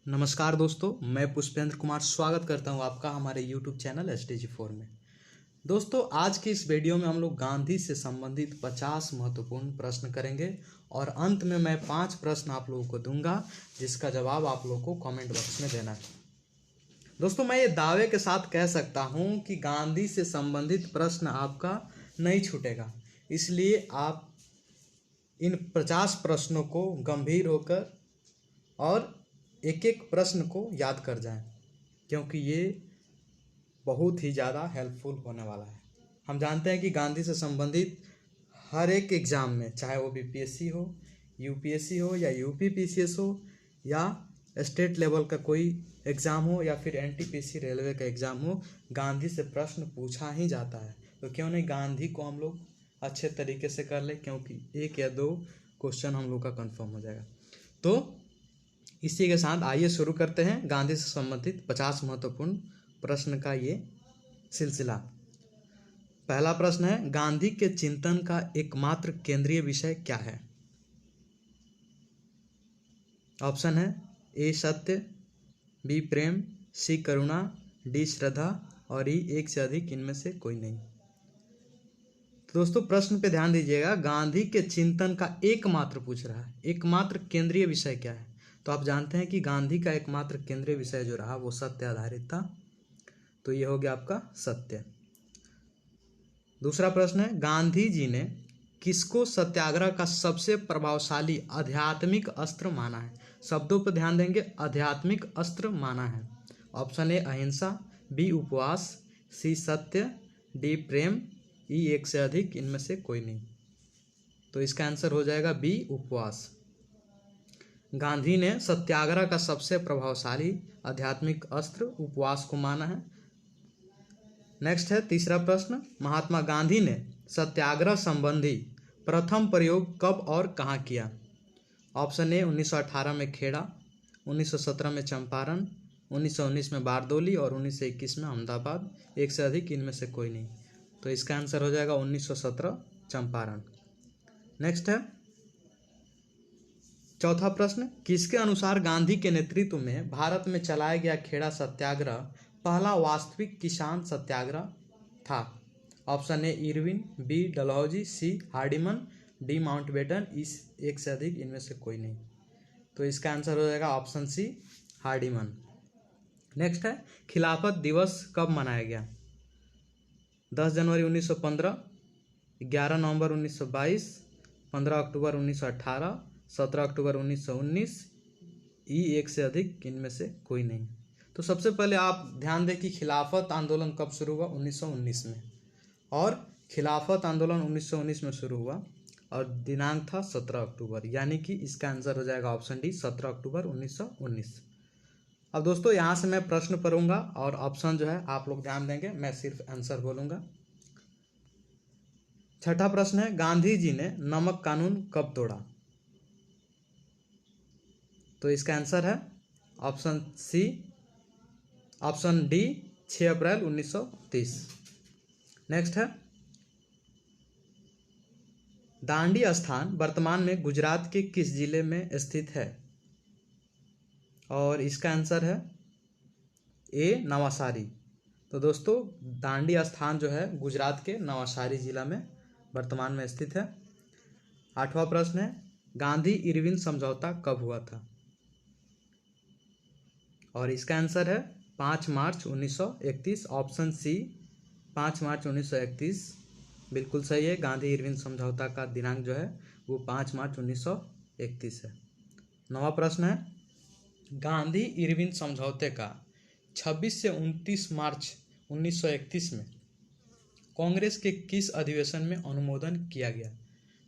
नमस्कार दोस्तों, मैं पुष्पेंद्र कुमार स्वागत करता हूं आपका हमारे YouTube चैनल STG4 में। दोस्तों, आज की इस वीडियो में हम लोग गांधी से संबंधित 50 महत्वपूर्ण प्रश्न करेंगे और अंत में मैं 5 प्रश्न आप लोगों को दूंगा जिसका जवाब आप लोगों को कमेंट बॉक्स में देना है। दोस्तों, मैं ये दावे के साथ कह सकता हूं कि गांधी से संबंधित प्रश्न आपका नहीं छूटेगा, इसलिए आप इन 50 प्रश्नों को गंभीर होकर और एक एक प्रश्न को याद कर जाएं, क्योंकि ये बहुत ही ज़्यादा हेल्पफुल होने वाला है। हम जानते हैं कि गांधी से संबंधित हर एक एग्ज़ाम में, चाहे वो BPSC हो, UPSC हो या UPPCS हो या स्टेट लेवल का कोई एग्ज़ाम हो या फिर NTPC रेलवे का एग्ज़ाम हो, गांधी से प्रश्न पूछा ही जाता है। तो क्यों नहीं गांधी को हम लोग अच्छे तरीके से कर ले, क्योंकि 1 या 2 क्वेश्चन हम लोग का कंफर्म हो जाएगा। तो इसी के साथ आइए शुरू करते हैं गांधी से संबंधित 50 महत्वपूर्ण प्रश्न का ये सिलसिला। पहला प्रश्न है, गांधी के चिंतन का एकमात्र केंद्रीय विषय क्या है? ऑप्शन है A सत्य, B प्रेम, C करुणा, D श्रद्धा और E एक से अधिक इनमें से कोई नहीं। तो दोस्तों, प्रश्न पे ध्यान दीजिएगा। गांधी के चिंतन का एकमात्र पूछ रहा है, एकमात्र केंद्रीय विषय क्या है? तो आप जानते हैं कि गांधी का एकमात्र केंद्रीय विषय जो रहा वो सत्य आधारित था, तो ये हो गया आपका सत्य। दूसरा प्रश्न है, गांधी जी ने किसको सत्याग्रह का सबसे प्रभावशाली आध्यात्मिक अस्त्र माना है? शब्दों पर ध्यान देंगे, आध्यात्मिक अस्त्र माना है। ऑप्शन ए अहिंसा, B उपवास, C सत्य, D प्रेम, E एक से अधिक इनमें से कोई नहीं। तो इसका आंसर हो जाएगा B उपवास। गांधी ने सत्याग्रह का सबसे प्रभावशाली आध्यात्मिक अस्त्र उपवास को माना है। नेक्स्ट है तीसरा प्रश्न, महात्मा गांधी ने सत्याग्रह संबंधी प्रथम प्रयोग कब और कहाँ किया? ऑप्शन ए 1918 में खेड़ा, 1917 में चंपारण, 1919 में बारदौली और 1921 में अहमदाबाद। एक से अधिक इनमें से कोई नहीं। तो इसका आंसर हो जाएगा 1917 चंपारण। नेक्स्ट है चौथा प्रश्न, किसके अनुसार गांधी के नेतृत्व में भारत में चलाया गया खेड़ा सत्याग्रह पहला वास्तविक किसान सत्याग्रह था? Option A Irwin, B Dalhousie, C हार्डिमन, D Mountbatten, इस एक से अधिक इनमें से कोई नहीं। तो इसका आंसर हो जाएगा ऑप्शन C हार्डिमन। नेक्स्ट है, खिलाफत दिवस कब मनाया गया? 10 जनवरी 1915, 11 नवंबर 1922, 15 अक्टूबर 1918, 17 अक्टूबर 1919, E एक से अधिक इनमें से कोई नहीं। तो सबसे पहले आप ध्यान दें कि खिलाफत आंदोलन कब शुरू हुआ? 1919 में, और खिलाफत आंदोलन 1919 में शुरू हुआ और दिनांक था 17 अक्टूबर, यानी कि इसका आंसर हो जाएगा ऑप्शन डी 17 अक्टूबर 1919। अब दोस्तों, यहाँ से मैं प्रश्न पढ़ूंगा और ऑप्शन जो है आप लोग ध्यान देंगे, मैं सिर्फ आंसर बोलूंगा। छठा प्रश्न है, गांधी जी ने नमक कानून कब तोड़ा? तो इसका आंसर है ऑप्शन डी 6 अप्रैल 1930। नेक्स्ट है, दांडी स्थान वर्तमान में गुजरात के किस जिले में स्थित है? और इसका आंसर है ए नवासारी। तो दोस्तों, दांडी स्थान जो है गुजरात के नवासारी जिला में वर्तमान में स्थित है। आठवां प्रश्न है, गांधी इरविन समझौता कब हुआ था? और इसका आंसर है 5 मार्च 1931। ऑप्शन सी 5 मार्च 1931 बिल्कुल सही है। गांधी इरविन समझौता का दिनांक जो है वो 5 मार्च 1931 है। 9वां प्रश्न है, गांधी इरविन समझौते का 26 से 29 मार्च 1931 में कांग्रेस के किस अधिवेशन में अनुमोदन किया गया?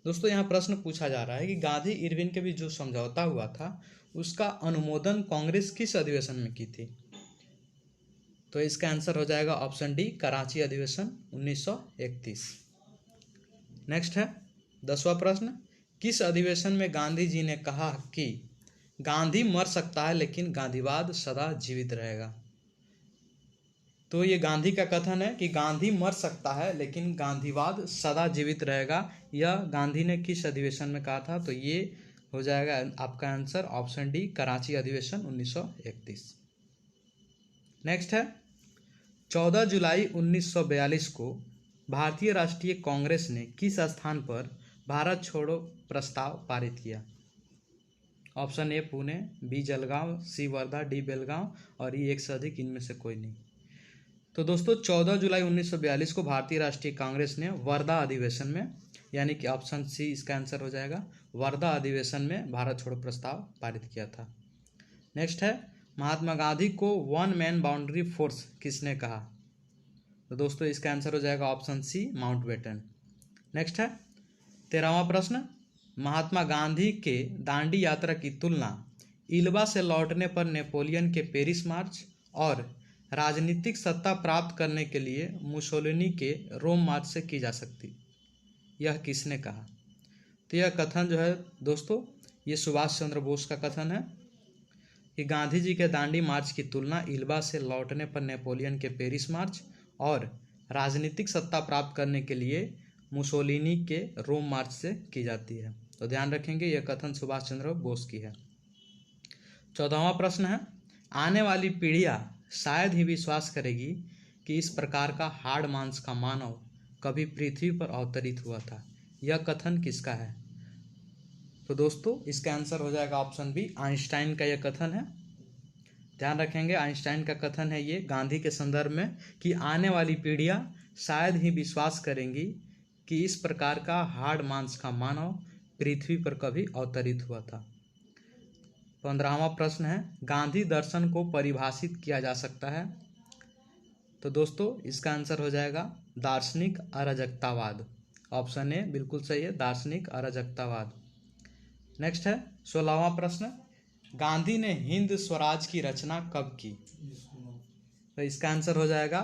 दोस्तों, यहाँ प्रश्न पूछा जा रहा है कि गांधी इरविन के बीच जो समझौता हुआ था उसका अनुमोदन कांग्रेस किस अधिवेशन में की थी? तो इसका आंसर हो जाएगा ऑप्शन डी कराची अधिवेशन 1931। नेक्स्ट है 10वां प्रश्न, किस अधिवेशन में गांधी जी ने कहा कि गांधी मर सकता है लेकिन गांधीवाद सदा जीवित रहेगा? तो ये गांधी का कथन है कि गांधी मर सकता है लेकिन गांधीवाद सदा जीवित रहेगा। यह गांधी ने किस अधिवेशन में कहा था? तो ये हो जाएगा आपका आंसर ऑप्शन डी, कराची अधिवेशन 1931। नेक्स्ट है 14 जुलाई 1942 को भारतीय राष्ट्रीय कांग्रेस ने किस स्थान पर भारत छोड़ो प्रस्ताव पारित किया? Option A Pune, B Jalgaon, C Wardha, D Belgaum और ई एक से अधिक इनमें से कोई नहीं। तो दोस्तों 14 जुलाई 1942 को भारतीय राष्ट्रीय कांग्रेस ने वर्धा अधिवेशन में, यानी कि ऑप्शन सी इसका आंसर हो जाएगा, वर्धा अधिवेशन में भारत छोड़ो प्रस्ताव पारित किया था। नेक्स्ट है महात्मा गांधी को वन मैन बाउंड्री फोर्स किसने कहा? तो दोस्तों इसका आंसर हो जाएगा ऑप्शन सी, माउंटबेटन। नेक्स्ट है 13वां प्रश्न, महात्मा गांधी के दांडी यात्रा की तुलना इल्बा से लौटने पर नेपोलियन के पेरिस मार्च और राजनीतिक सत्ता प्राप्त करने के लिए मुसोलिनी के रोम मार्च से की जा सकती, यह किसने कहा? तो यह कथन जो है दोस्तों, ये सुभाष चंद्र बोस का कथन है कि गांधी जी के दांडी मार्च की तुलना इल्बा से लौटने पर नेपोलियन के पेरिस मार्च और राजनीतिक सत्ता प्राप्त करने के लिए मुसोलिनी के रोम मार्च से की जाती है। तो ध्यान रखेंगे यह कथन सुभाष चंद्र बोस की है। 14वां प्रश्न है, आने वाली पीढ़ियां शायद ही विश्वास करेगी कि इस प्रकार का हाड़ मांस का मानव कभी पृथ्वी पर अवतरित हुआ था, यह कथन किसका है? तो दोस्तों इसका आंसर हो जाएगा ऑप्शन बी, आइंस्टाइन का यह कथन है। ध्यान रखेंगे आइंस्टाइन का कथन है ये गांधी के संदर्भ में कि आने वाली पीढ़ियां शायद ही विश्वास करेंगी कि इस प्रकार का हाड़ मांस का मानव पृथ्वी पर कभी अवतरित हुआ था। 15वां प्रश्न है, गांधी दर्शन को परिभाषित किया जा सकता है? तो दोस्तों इसका आंसर हो जाएगा दार्शनिक अराजकतावाद। ऑप्शन ए बिल्कुल सही है, दार्शनिक अराजकतावाद। नेक्स्ट है 16वां प्रश्न, गांधी ने हिंद स्वराज की रचना कब की? तो इसका आंसर हो जाएगा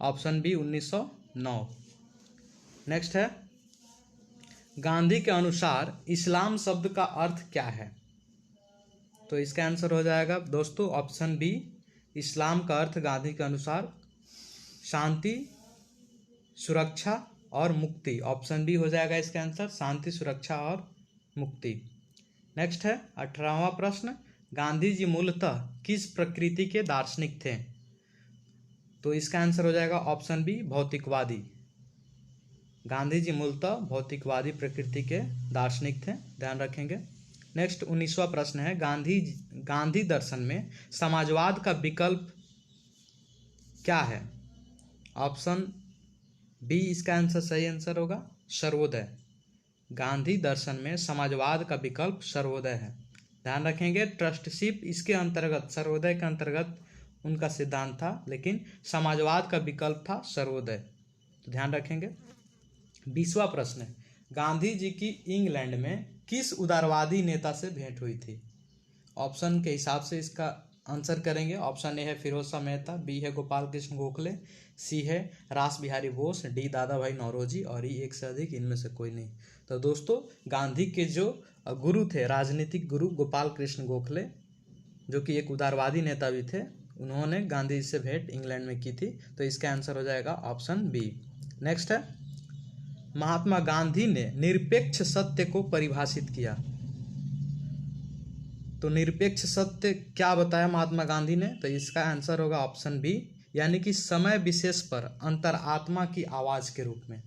ऑप्शन बी, 1909। नेक्स्ट है, गांधी के अनुसार इस्लाम शब्द का अर्थ क्या है? तो इसका आंसर हो जाएगा दोस्तों ऑप्शन बी, इस्लाम का अर्थ गांधी के अनुसार शांति, सुरक्षा और मुक्ति। ऑप्शन बी हो जाएगा इसका आंसर, शांति, सुरक्षा और मुक्ति। नेक्स्ट है 18वां प्रश्न, गांधी जी मूलतः किस प्रकृति के दार्शनिक थे? तो इसका आंसर हो जाएगा ऑप्शन बी, भौतिकवादी। गांधी जी मूलतः भौतिकवादी प्रकृति के दार्शनिक थे, ध्यान रखेंगे। नेक्स्ट 19वां प्रश्न है, गांधी दर्शन में समाजवाद का विकल्प क्या है? ऑप्शन बी इसका आंसर सही आंसर होगा, सर्वोदय। गांधी दर्शन में समाजवाद का विकल्प सर्वोदय है, ध्यान रखेंगे। ट्रस्टशिप इसके अंतर्गत, सर्वोदय के अंतर्गत उनका सिद्धांत था, लेकिन समाजवाद का विकल्प था सर्वोदय, तो ध्यान रखेंगे। 20वां प्रश्न है, गांधी जी की इंग्लैंड में किस उदारवादी नेता से भेंट हुई थी? ऑप्शन के हिसाब से इसका आंसर करेंगे। ऑप्शन ए है फिरोज शाह मेहता, बी है गोपाल कृष्ण गोखले, सी है रास बिहारी बोस, डी दादा भाई नौरोजी और ई एक से अधिक इनमें से कोई नहीं। तो दोस्तों गांधी के जो गुरु थे, राजनीतिक गुरु गोपाल कृष्ण गोखले, जो कि एक उदारवादी नेता भी थे, उन्होंने गांधी जी से भेंट इंग्लैंड में की थी, तो इसका आंसर हो जाएगा ऑप्शन बी। नेक्स्ट है, महात्मा गांधी ने निरपेक्ष सत्य को परिभाषित किया। तो निरपेक्ष सत्य क्या बताया महात्मा गांधी ने? तो इसका आंसर होगा ऑप्शन बी, यानी कि समय विशेष पर अंतरात्मा की आवाज के रूप में।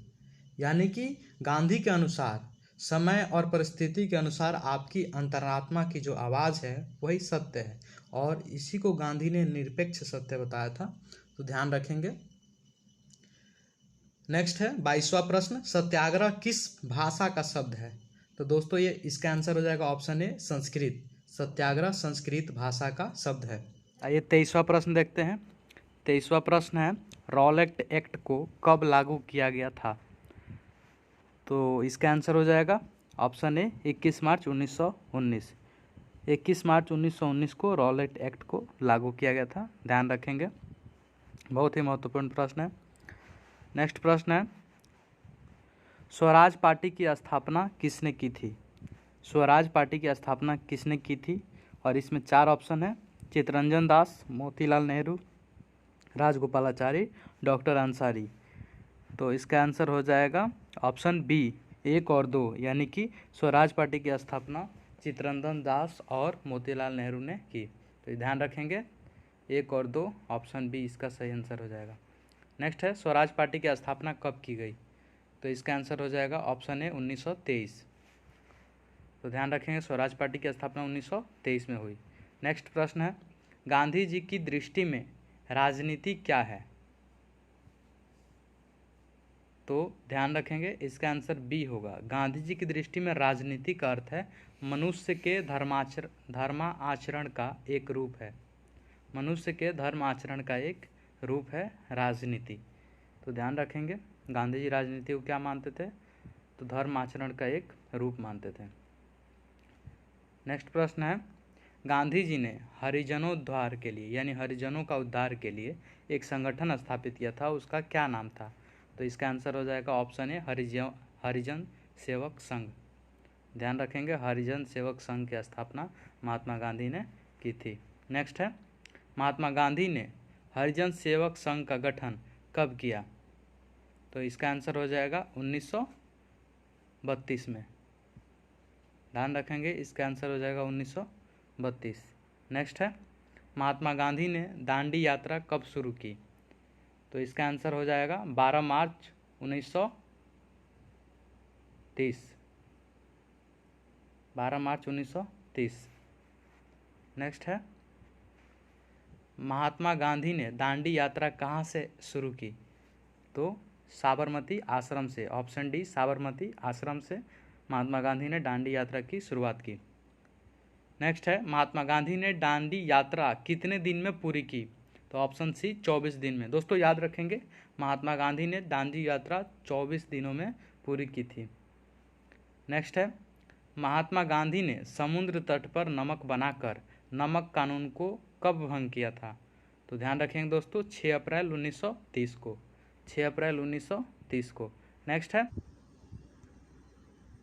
यानी कि गांधी के अनुसार समय और परिस्थिति के अनुसार आपकी अंतरात्मा की जो आवाज है वही सत्य है, और इसी को गांधी ने निरपेक्ष सत्य बताया था, तो ध्यान रखेंगे। नेक्स्ट है 22वां प्रश्न, सत्याग्रह किस भाषा का शब्द है? तो दोस्तों ये इसका आंसर हो जाएगा ऑप्शन ए, संस्कृत। सत्याग्रह संस्कृत भाषा का शब्द है। आइए 23वां प्रश्न देखते हैं। 23वां प्रश्न है, रॉलेट एक्ट को कब लागू किया गया था? तो इसका आंसर हो जाएगा ऑप्शन ए, 21 मार्च 1919। 21 मार्च 1919 को रॉलेट एक्ट को लागू किया गया था, ध्यान रखेंगे। बहुत ही महत्वपूर्ण प्रश्न है। नेक्स्ट प्रश्न है, स्वराज पार्टी की स्थापना किसने की थी? स्वराज पार्टी की स्थापना किसने की थी? और इसमें 4 ऑप्शन है, चित्तरंजन दास, मोतीलाल नेहरू, राजगोपालाचारी, डॉक्टर अंसारी। तो इसका आंसर हो जाएगा ऑप्शन बी, 1 और 2, यानी कि स्वराज पार्टी की स्थापना चित्तरंजन दास और मोतीलाल नेहरू ने की। तो ध्यान रखेंगे 1 और 2 ऑप्शन बी इसका सही आंसर हो जाएगा। नेक्स्ट है स्वराज पार्टी की स्थापना कब की गई? तो इसका आंसर हो जाएगा ऑप्शन ए 1923। तो ध्यान रखेंगे स्वराज पार्टी की स्थापना 1923 में हुई। नेक्स्ट प्रश्न है गांधी जी की दृष्टि में राजनीति क्या है? तो ध्यान रखेंगे इसका आंसर बी होगा। गांधी जी की दृष्टि में राजनीति का अर्थ है मनुष्य के धर्माचरण का एक रूप है। मनुष्य के धर्म आचरण का एक रूप है राजनीति। तो ध्यान रखेंगे गांधी जी राजनीति को क्या मानते थे? तो धर्म आचरण का एक रूप मानते थे। नेक्स्ट प्रश्न है गांधी जी ने हरिजनोद्धार के लिए यानी हरिजनों का उद्धार के लिए एक संगठन स्थापित किया था, उसका क्या नाम था? तो इसका आंसर हो जाएगा ऑप्शन ए हरिजन सेवक संघ। ध्यान रखेंगे हरिजन सेवक संघ की स्थापना महात्मा गांधी ने की थी। नेक्स्ट है महात्मा गांधी ने हरिजन सेवक संघ का गठन कब किया? तो इसका आंसर हो जाएगा 1932 में। ध्यान रखेंगे इसका आंसर हो जाएगा 1932। नेक्स्ट है महात्मा गांधी ने दांडी यात्रा कब शुरू की? तो इसका आंसर हो जाएगा 12 मार्च 1930। 12 मार्च 1930। नेक्स्ट है महात्मा गांधी ने दांडी यात्रा कहाँ से शुरू की? तो साबरमती आश्रम से। ऑप्शन डी साबरमती आश्रम से महात्मा गांधी ने दांडी यात्रा की शुरुआत की। नेक्स्ट है महात्मा गांधी ने दांडी यात्रा कितने दिन में पूरी की? तो ऑप्शन सी 24 दिन में। दोस्तों याद रखेंगे महात्मा गांधी ने दांडी यात्रा 24 दिनों में पूरी की थी। नेक्स्ट है महात्मा गांधी ने समुद्र तट पर नमक बनाकर नमक कानून को कब भंग किया था? तो ध्यान रखेंगे दोस्तों 6 अप्रैल 1930 को। 6 अप्रैल 1930 को। नेक्स्ट है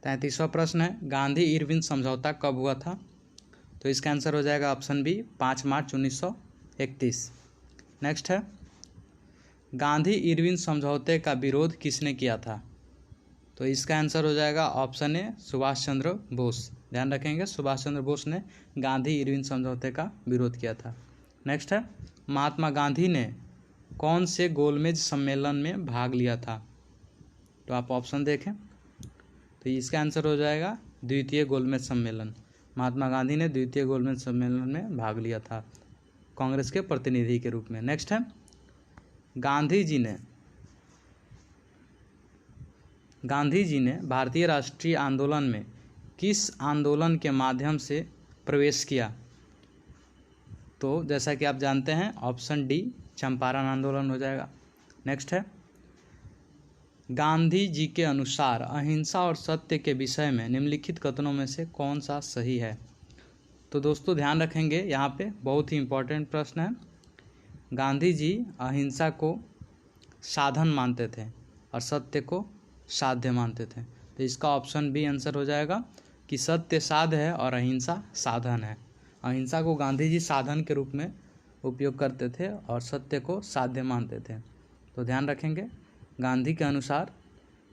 33वां प्रश्न है गांधी इरविन समझौता कब हुआ था? तो इसका आंसर हो जाएगा ऑप्शन बी 5 मार्च 1931। नेक्स्ट है गांधी इरविन समझौते का विरोध किसने किया था? तो इसका आंसर हो जाएगा ऑप्शन ए सुभाष चंद्र बोस। ध्यान रखेंगे सुभाष चंद्र बोस ने गांधी इरविन समझौते का विरोध किया था। नेक्स्ट है महात्मा गांधी ने कौन से गोलमेज सम्मेलन में भाग लिया था? तो आप ऑप्शन देखें तो इसका आंसर हो जाएगा द्वितीय गोलमेज सम्मेलन। महात्मा गांधी ने द्वितीय गोलमेज सम्मेलन में भाग लिया था कांग्रेस के प्रतिनिधि के रूप में। नेक्स्ट है गांधी जी ने भारतीय राष्ट्रीय आंदोलन में किस आंदोलन के माध्यम से प्रवेश किया? तो जैसा कि आप जानते हैं ऑप्शन डी चंपारण आंदोलन हो जाएगा। नेक्स्ट है गांधी जी के अनुसार अहिंसा और सत्य के विषय में निम्नलिखित कथनों में से कौन सा सही है? तो दोस्तों ध्यान रखेंगे यहाँ पे बहुत ही इम्पोर्टेंट प्रश्न है। गांधी जी अहिंसा को साधन मानते थे और सत्य को साध्य मानते थे। तो इसका ऑप्शन बी आंसर हो जाएगा कि सत्य साध्य है और अहिंसा साधन है। अहिंसा को गांधी जी साधन के रूप में उपयोग करते थे और सत्य को साध्य मानते थे। तो ध्यान रखेंगे गांधी के अनुसार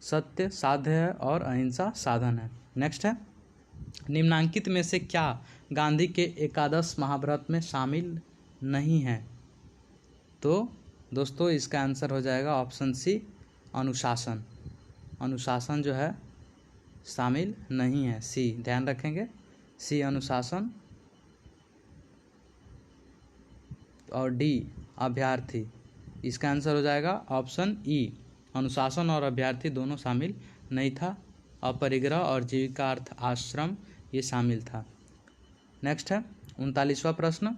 सत्य साध्य है और अहिंसा साधन है। नेक्स्ट है निम्नांकित में से क्या गांधी के एकादश महाव्रत में शामिल नहीं है? तो दोस्तों इसका आंसर हो जाएगा ऑप्शन सी अनुशासन। अनुशासन जो है शामिल नहीं है, सी। ध्यान रखेंगे सी अनुशासन और डी अभ्यर्थी। इसका आंसर हो जाएगा ऑप्शन ई अनुशासन और अभ्यर्थी दोनों शामिल नहीं था। अपरिग्रह और जीविकार्थ आश्रम ये शामिल था। नेक्स्ट है 39वां प्रश्न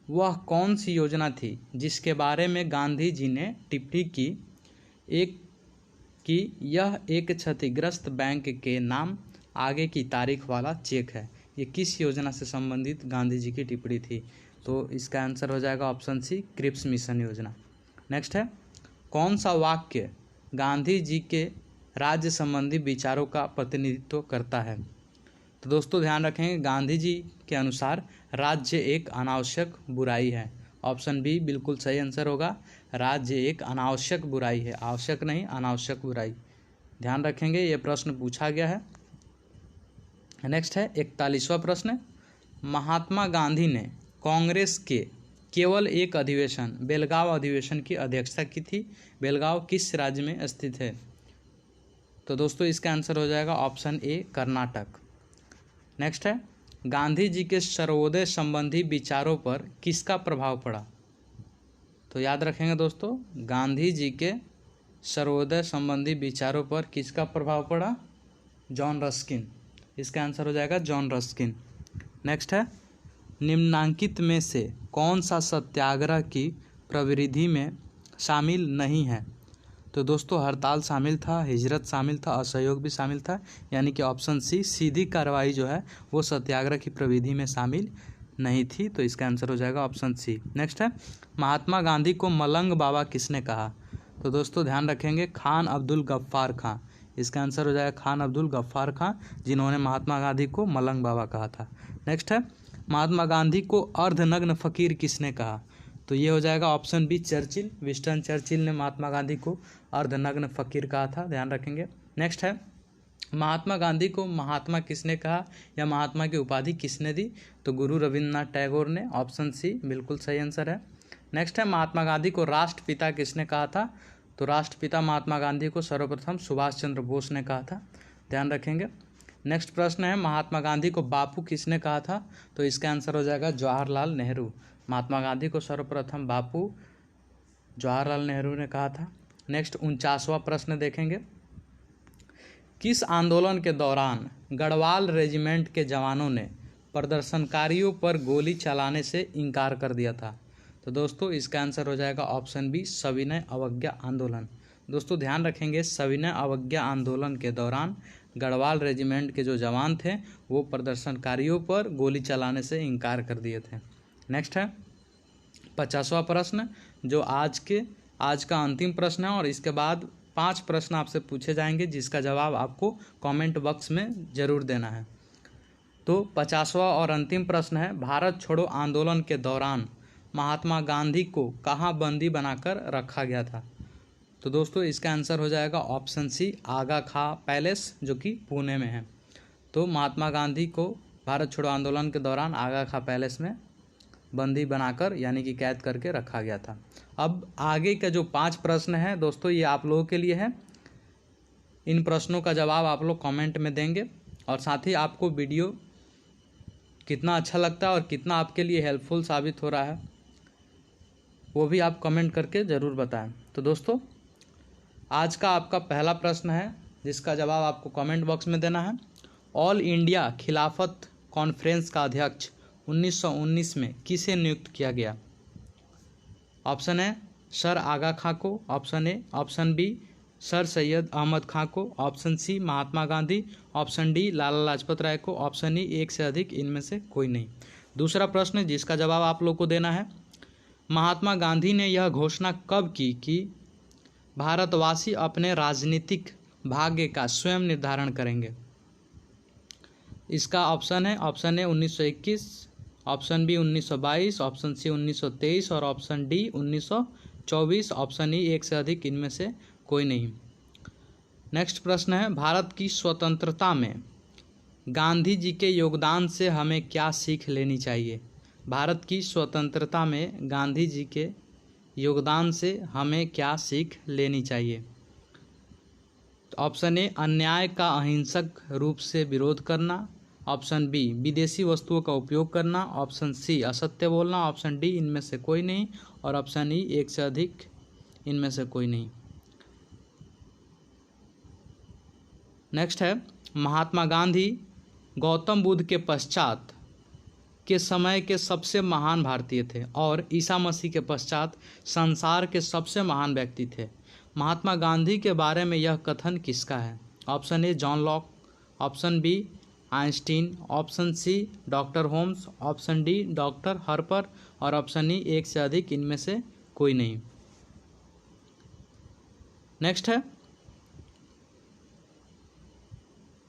वह कौन सी योजना थी जिसके बारे में गांधी जी ने टिप्पणी की यह एक क्षतिग्रस्त बैंक के नाम आगे की तारीख वाला चेक है? ये किस योजना से संबंधित गांधी जी की टिप्पणी थी? तो इसका आंसर हो जाएगा ऑप्शन सी क्रिप्स मिशन योजना। नेक्स्ट है कौन सा वाक्य गांधी जी के राज्य संबंधी विचारों का प्रतिनिधित्व करता है? तो दोस्तों ध्यान रखेंगे गांधी जी के अनुसार राज्य एक अनावश्यक बुराई है। ऑप्शन बी बिल्कुल सही आंसर होगा। राज्य एक अनावश्यक बुराई है, आवश्यक नहीं अनावश्यक बुराई। ध्यान रखेंगे ये प्रश्न पूछा गया है। नेक्स्ट है 41वां प्रश्न, महात्मा गांधी ने कांग्रेस के केवल एक अधिवेशन बेलगांव अधिवेशन की अध्यक्षता की थी। बेलगांव किस राज्य में स्थित है? तो दोस्तों इसका आंसर हो जाएगा ऑप्शन ए कर्नाटक। नेक्स्ट है, गांधी जी के सर्वोदय संबंधी विचारों पर किसका प्रभाव पड़ा? तो याद रखेंगे दोस्तों, गांधी जी के सर्वोदय संबंधी विचारों पर किसका प्रभाव पड़ा? John Ruskin. इसका आंसर हो जाएगा जॉन रस्किन। नेक्स्ट है, निम्नांकित में से कौन सा सत्याग्रह की प्रवृत्ति में शामिल नहीं है? तो दोस्तों हड़ताल शामिल था, हिजरत शामिल था, असहयोग भी शामिल था, यानी कि ऑप्शन सी सीधी कार्रवाई जो है वो सत्याग्रह की प्रविधि में शामिल नहीं थी। तो इसका आंसर हो जाएगा ऑप्शन सी। नेक्स्ट है, महात्मा गांधी को मलंग बाबा किसने कहा? तो दोस्तों ध्यान रखेंगे, खान अब्दुल गफ्फार खां। इसका आंसर हो जाएगा खान अब्दुल गफ्फार खां, जिन्होंने महात्मा गांधी को मलंग बाबा कहा था। नेक्स्ट है, महात्मा गांधी को अर्धनग्न फकीर किसने कहा? तो ये हो जाएगा option B Churchill. Winston Churchill ने महात्मा गांधी को अर्धनग्न फकीर कहा था, ध्यान रखेंगे। नेक्स्ट है, महात्मा गांधी को महात्मा किसने कहा या महात्मा की उपाधि किसने दी? तो गुरु रविंद्रनाथ टैगोर ने। ऑप्शन सी बिल्कुल सही आंसर है। नेक्स्ट है, महात्मा गांधी को राष्ट्रपिता किसने कहा था? तो राष्ट्रपिता महात्मा गांधी को सर्वप्रथम सुभाष चंद्र बोस ने कहा था, ध्यान रखेंगे। नेक्स्ट प्रश्न है, महात्मा गांधी को बापू किसने कहा था? तो इसका आंसर हो जाएगा जवाहरलाल नेहरू। महात्मा गांधी को सर्वप्रथम बापू जवाहरलाल नेहरू ने कहा था। नेक्स्ट 49वां प्रश्न देखेंगे, किस आंदोलन के दौरान गढ़वाल रेजिमेंट के जवानों ने प्रदर्शनकारियों पर गोली चलाने से इनकार कर दिया था? तो दोस्तों इसका आंसर हो जाएगा ऑप्शन बी सविनय अवज्ञा आंदोलन। दोस्तों ध्यान रखेंगे, सविनय अवज्ञा आंदोलन के दौरान गढ़वाल रेजिमेंट के जो जवान थे वो प्रदर्शनकारियों पर गोली चलाने से इनकार कर दिए थे। नेक्स्ट है 50वां प्रश्न, जो आज का अंतिम प्रश्न है, और इसके बाद 5 प्रश्न आपसे पूछे जाएंगे जिसका जवाब आपको कमेंट बॉक्स में ज़रूर देना है। तो 50वां और अंतिम प्रश्न है, भारत छोड़ो आंदोलन के दौरान महात्मा गांधी को कहाँ बंदी बनाकर रखा गया था? तो दोस्तों इसका आंसर हो जाएगा ऑप्शन सी आगा खां पैलेस, जो कि पुणे में है। तो महात्मा गांधी को भारत छोड़ो आंदोलन के दौरान आगा खां पैलेस में बंदी बनाकर यानी कि कैद करके रखा गया था। अब आगे का जो 5 प्रश्न है दोस्तों ये आप लोगों के लिए है। इन प्रश्नों का जवाब आप लोग कमेंट में देंगे, और साथ ही आपको वीडियो कितना अच्छा लगता है और कितना आपके लिए हेल्पफुल साबित हो रहा है वो भी आप कमेंट करके ज़रूर बताएं। तो दोस्तों आज का आपका पहला प्रश्न है जिसका जवाब आपको कमेंट बॉक्स में देना है। ऑल इंडिया खिलाफत कॉन्फ्रेंस का अध्यक्ष 1919 में किसे नियुक्त किया गया? ऑप्शन है सर आगा खां को, option A, option B Sir Syed Ahmed Khan को, option C Mahatma Gandhi, option D Lala Lajpat Rai को, ऑप्शन ई एक से अधिक इनमें से कोई नहीं। दूसरा प्रश्न जिसका जवाब आप लोग को देना है, महात्मा गांधी ने यह घोषणा कब की कि भारतवासी अपने राजनीतिक भाग्य का स्वयं निर्धारण करेंगे? इसका ऑप्शन है, option A 1921, option B 1922, option C 1923 और ऑप्शन डी 1924, ऑप्शन ई एक से अधिक इनमें से कोई नहीं। नेक्स्ट प्रश्न है, भारत की स्वतंत्रता में गांधी जी के योगदान से हमें क्या सीख लेनी चाहिए? भारत की स्वतंत्रता में गांधी जी के योगदान से हमें क्या सीख लेनी चाहिए? ऑप्शन ए अन्याय का अहिंसक रूप से विरोध करना, ऑप्शन बी विदेशी वस्तुओं का उपयोग करना, ऑप्शन सी असत्य बोलना, ऑप्शन डी इनमें से कोई नहीं, और ऑप्शन ई एक से अधिक इनमें से कोई नहीं। नेक्स्ट है, महात्मा गांधी गौतम बुद्ध के पश्चात के समय के सबसे महान भारतीय थे और ईसा मसीह के पश्चात संसार के सबसे महान व्यक्ति थे। महात्मा गांधी के बारे में यह कथन किसका है? Option A John Locke, option B Einstein, option C doctor Holmes, option D doctor Harper और ऑप्शन ई एक से अधिक इनमें से कोई नहीं। नेक्स्ट है,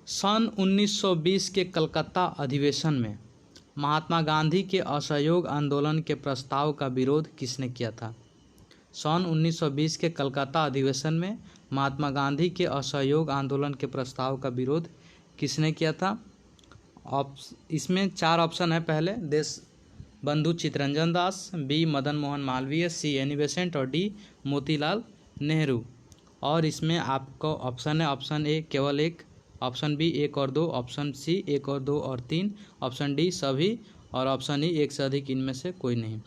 सन 1920 के कलकत्ता अधिवेशन में महात्मा गांधी के असहयोग आंदोलन के प्रस्ताव का विरोध किसने किया था? सन 1920 के कलकत्ता अधिवेशन में महात्मा गांधी के असहयोग आंदोलन के प्रस्ताव का विरोध किसने किया था? इसमें 4 ऑप्शन है। पहले Desh Bandhu Chittaranjan Das, B Madan Mohan Malviya, C Annie Besant और डी मोतीलाल नेहरू। और इसमें आपको ऑप्शन है ऑप्शन ए केवल 1, ऑप्शन बी 1 और 2, ऑप्शन सी 1 और 2 और 3, ऑप्शन डी सभी और ऑप्शन ई 1 से अधिक इनमें से कोई नहीं।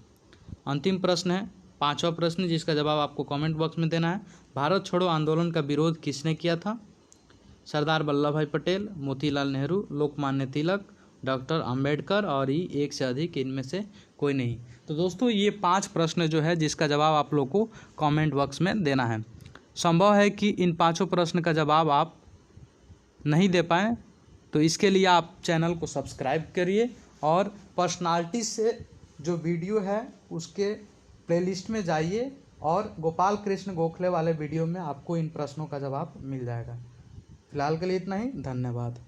अंतिम प्रश्न है 5वां प्रश्न, जिसका जवाब आपको कमेंट बॉक्स में देना है। भारत छोड़ो आंदोलन का विरोध किसने किया था? सरदार वल्लभ भाई पटेल, मोतीलाल नेहरू, लोकमान्य तिलक, डॉक्टर अंबेडकर और ई 1 से अधिक इनमें से कोई नहीं। तो दोस्तों ये 5 प्रश्न जो है जिसका जवाब आप लोग को कमेंट बॉक्स में देना है। संभव है कि इन 5 प्रश्न का जवाब आप नहीं दे पाएँ, तो इसके लिए आप चैनल को सब्सक्राइब करिए और पर्सनालिटी से जो वीडियो है उसके प्लेलिस्ट में जाइए और गोपाल कृष्ण गोखले वाले वीडियो में आपको इन प्रश्नों का जवाब मिल जाएगा। फिलहाल के लिए इतना ही, धन्यवाद।